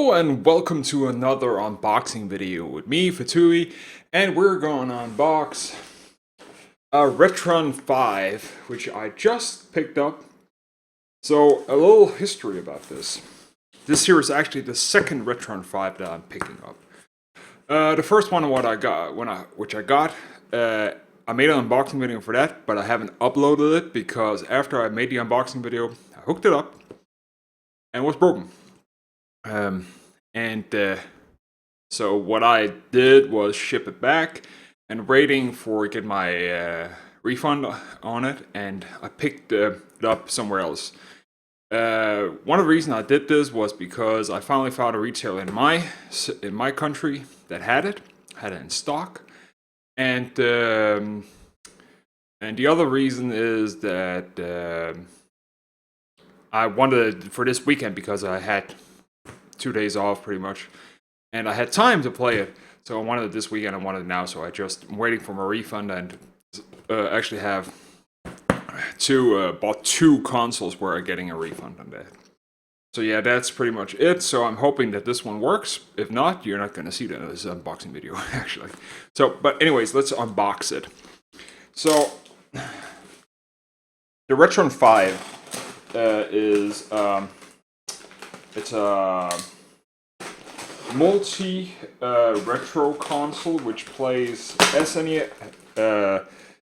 Hello and welcome to another unboxing video with me, Fettouhi, and we're going to unbox a Retron 5, which I just picked up. So, a little history about this. This here is actually the second Retron 5 that I'm picking up. The first one, I made an unboxing video for that, but I haven't uploaded it because after I made the unboxing video, I hooked it up and it was broken. So what I did was ship it back and waiting for get my refund on it, and I picked it up somewhere else. One of the reasons I did this was because I finally found a retailer in my country that had it in stock, and the other reason is that I wanted it for this weekend because I had 2 days off pretty much. And I had time to play it, so I wanted it this weekend. I wanted it now, so I'm waiting for my refund and actually have bought two consoles where I'm getting a refund on that. So yeah, that's pretty much it. So I'm hoping that this one works. If not, you're not going to see that in this unboxing video, actually. So, but anyways, let's unbox it. So, the Retron 5 is it's a multi-retro console which plays SNES,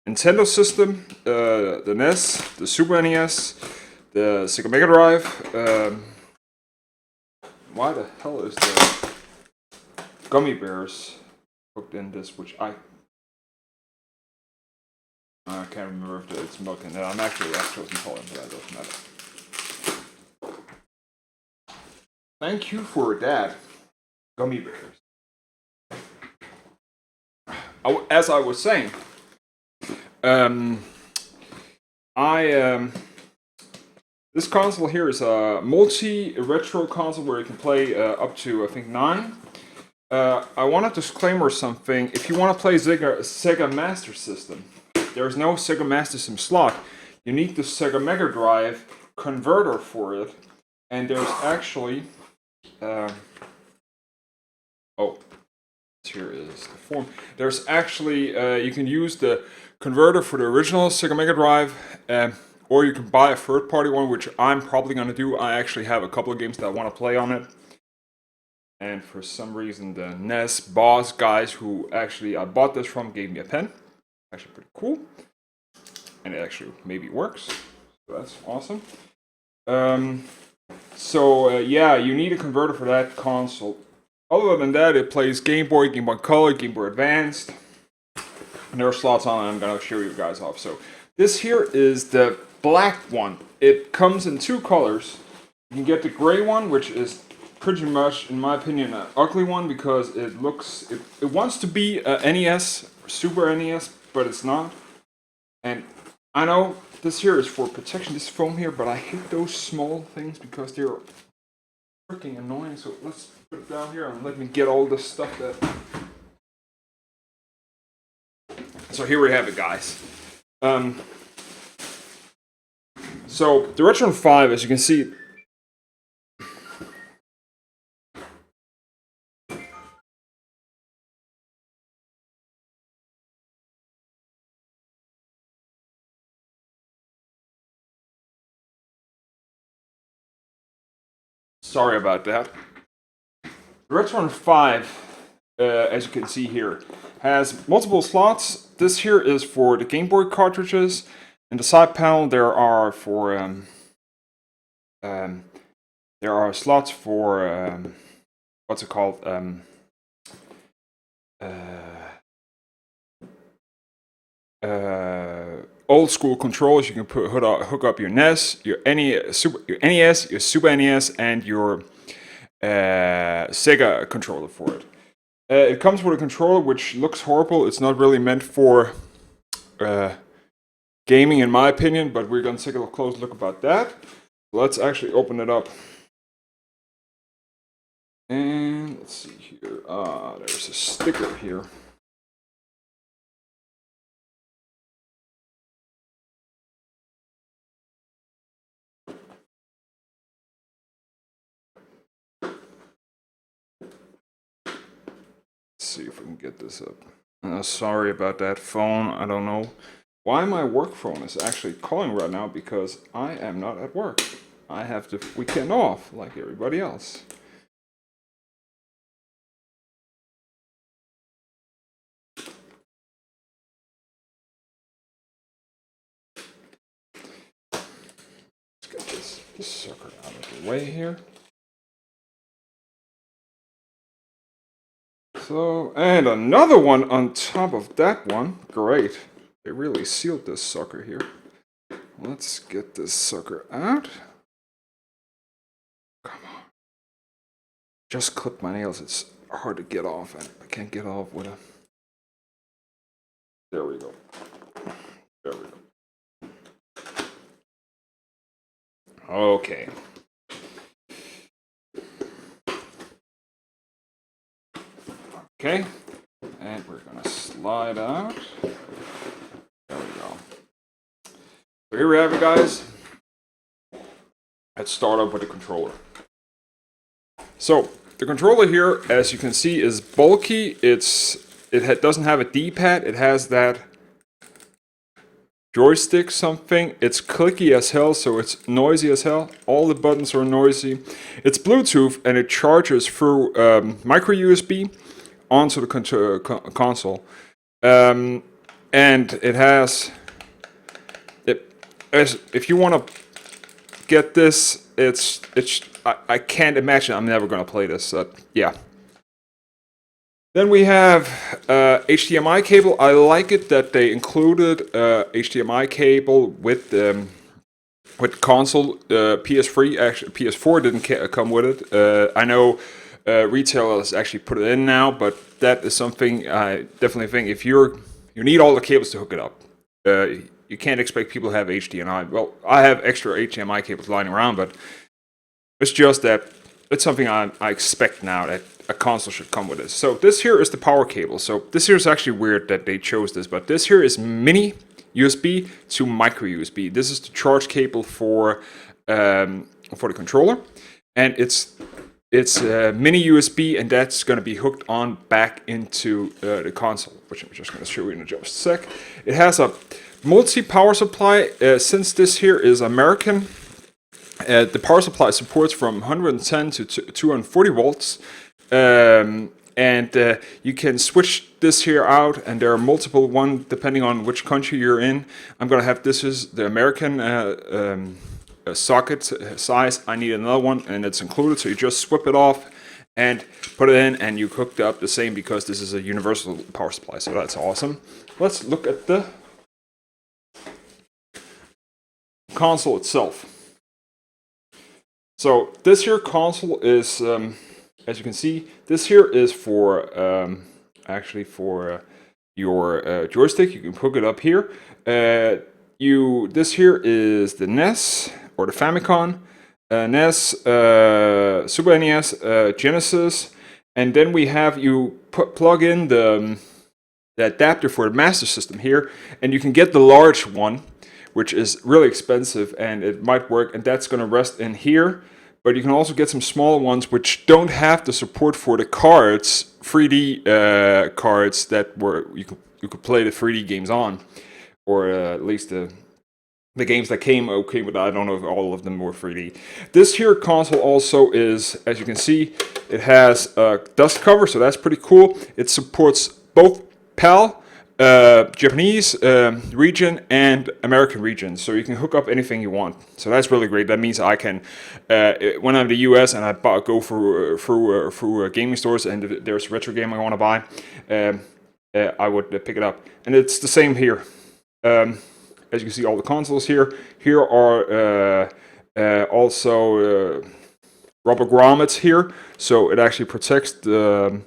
Nintendo system, the NES, the Super NES, the Sega Mega Drive. Why the hell is the gummy bears hooked in this? Which I can't remember if it's milk in there. I'm actually lactose intolerant, but that doesn't matter. Thank you for that. Gummy bears. As I was saying, this console here is a multi-retro console where you can play up to, I think, 9. I want to disclaimer or something. If you want to play Sega Master System, there's no Sega Master System slot. You need the Sega Mega Drive converter for it, and there's actually here is the form. There's actually, you can use the converter for the original Sega Mega Drive, or you can buy a third-party one, which I'm probably going to do. I actually have a couple of games that I want to play on it. And for some reason, the NES boss guys who actually I bought this from gave me a pen. Actually pretty cool. And it actually maybe works. So that's awesome. Yeah, you need a converter for that console. Other than that, it plays Game Boy, Game Boy Color, Game Boy Advanced. And there are slots on it I'm going to show you guys off. So this here is the black one. It comes in 2 colors. You can get the gray one, which is pretty much, in my opinion, an ugly one because it wants to be a NES, Super NES, but it's not. And I know this here is for protection, this foam here, but I hate those small things because they're freaking annoying. So let's put it down here and let me get all this stuff that. So here we have it, guys. So the Retron 5, as you can see. Sorry about that. The Retron 5, as you can see here, has multiple slots. This here is for the Game Boy cartridges. In the side panel, there are slots for what's it called? Old school controls. You can hook up your NES, your NES, your Super NES, and your Sega controller for it. It comes with a controller which looks horrible. It's not really meant for gaming, in my opinion, but we're going to take a close look about that. Let's actually open it up. And let's see here. There's a sticker here. see if we can get this up. Sorry about that phone. I don't know why my work phone is actually calling right now, because I am not at work. I have the weekend off like everybody else. Let's get this sucker out of the way here. So, and another one on top of that one. Great. They really sealed this sucker here. Let's get this sucker out. Come on. Just clip my nails. It's hard to get off, and I can't get off with a... There we go. There we go. Okay. Okay. And we're gonna slide out. There we go. So here we have it, guys. Let's start up with the controller. So the controller here, as you can see, is bulky. It doesn't have a D-pad. It has that joystick something. It's clicky as hell, so it's noisy as hell. All the buttons are noisy. It's Bluetooth, and it charges through micro USB onto the console. And it has... if you want to get this, I can't imagine I'm never going to play this. Yeah. Then we have HDMI cable. I like it that they included HDMI cable with console. PS3, actually PS4 didn't come with it. I know retailers actually put it in now, but that is something I definitely think if you need all the cables to hook it up. You can't expect people to have HDMI. Well, I have extra HDMI cables lying around, but it's just that it's something I expect now that a console should come with this. So this here is the power cable. So this here is actually weird that they chose this, but this here is mini USB to micro USB. This is the charge cable for the controller, and it's mini USB, and that's going to be hooked on back into the console, which I'm just going to show you in just a sec. It has a multi-power supply. Since this here is American, the power supply supports from 110 to 240 volts, and you can switch this here out, and there are multiple one depending on which country you're in. I'm gonna have this is the American socket size. I need another one, and it's included, so you just swip it off and put it in, and you hooked up the same, because this is a universal power supply, so that's awesome. Let's look at the console itself. So this here console is, as you can see, this here is for actually for your joystick. You can hook it up here. This here is the NES or the Famicom, NES, Super NES, Genesis, and then we have you plug in the adapter for the Master System here, and you can get the large one, which is really expensive, and it might work, and that's going to rest in here. But you can also get some small ones which don't have the support for the cards, 3D cards that you could play the 3D games on, or at least the games that came okay with. I don't know if all of them were 3D. This here console also is, as you can see, it has a dust cover, so that's pretty cool. It supports both PAL, Japanese region and American region, so you can hook up anything you want. So that's really great. That means I can, when I'm in the US and I go through gaming stores and there's a retro game I want to buy, I would pick it up. And it's the same here. As you can see, all the consoles here. Here are also rubber grommets here, so it actually protects the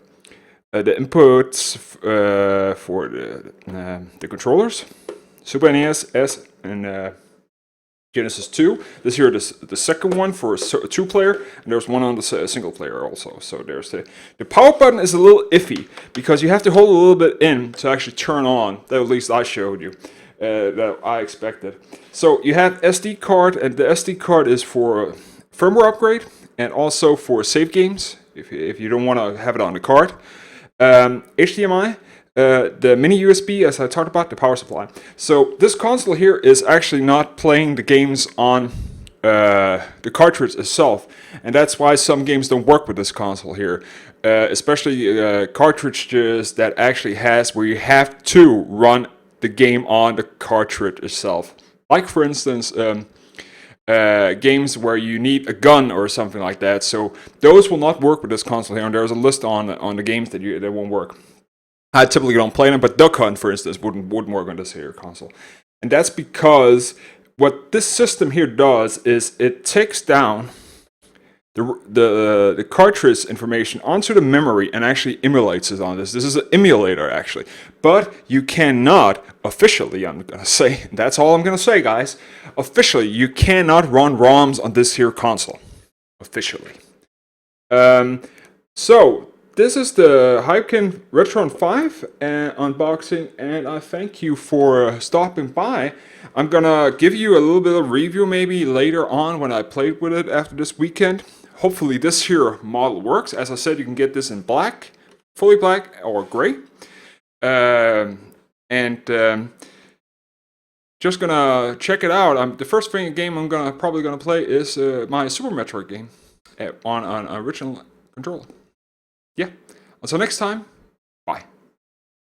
inputs for the controllers. Super NES, S, and Genesis 2. This here is the second one for a 2-player, and there's one on the single player also. So there's the power button is a little iffy, because you have to hold a little bit in to actually turn on. That at least I showed you. That I expected. So you have SD card, and the SD card is for firmware upgrade and also for save games if you don't want to have it on the card. HDMI, the mini USB, as I talked about, the power supply. So this console here is actually not playing the games on the cartridge itself, and that's why some games don't work with this console here, especially cartridges that actually has where you have to run the game on the cartridge itself. Like for instance, games where you need a gun or something like that. So those will not work with this console here, and there's a list on the games that won't work. I typically don't play them, but Duck Hunt, for instance, wouldn't work on this here console, and that's because what this system here does is it takes down the cartridge information onto the memory and actually emulates it on this. This is an emulator actually, but you cannot officially, I'm gonna say, that's all I'm gonna say, guys. Officially, you cannot run ROMs on this here console. Officially. So this is the Hypkin Retron 5 unboxing, and I thank you for stopping by. I'm gonna give you a little bit of review maybe later on when I played with it after this weekend. Hopefully this here model works. As I said, you can get this in black, fully black or gray. Just gonna check it out. The first game I'm probably gonna play is my Super Metroid game on an original controller. Yeah. Until next time,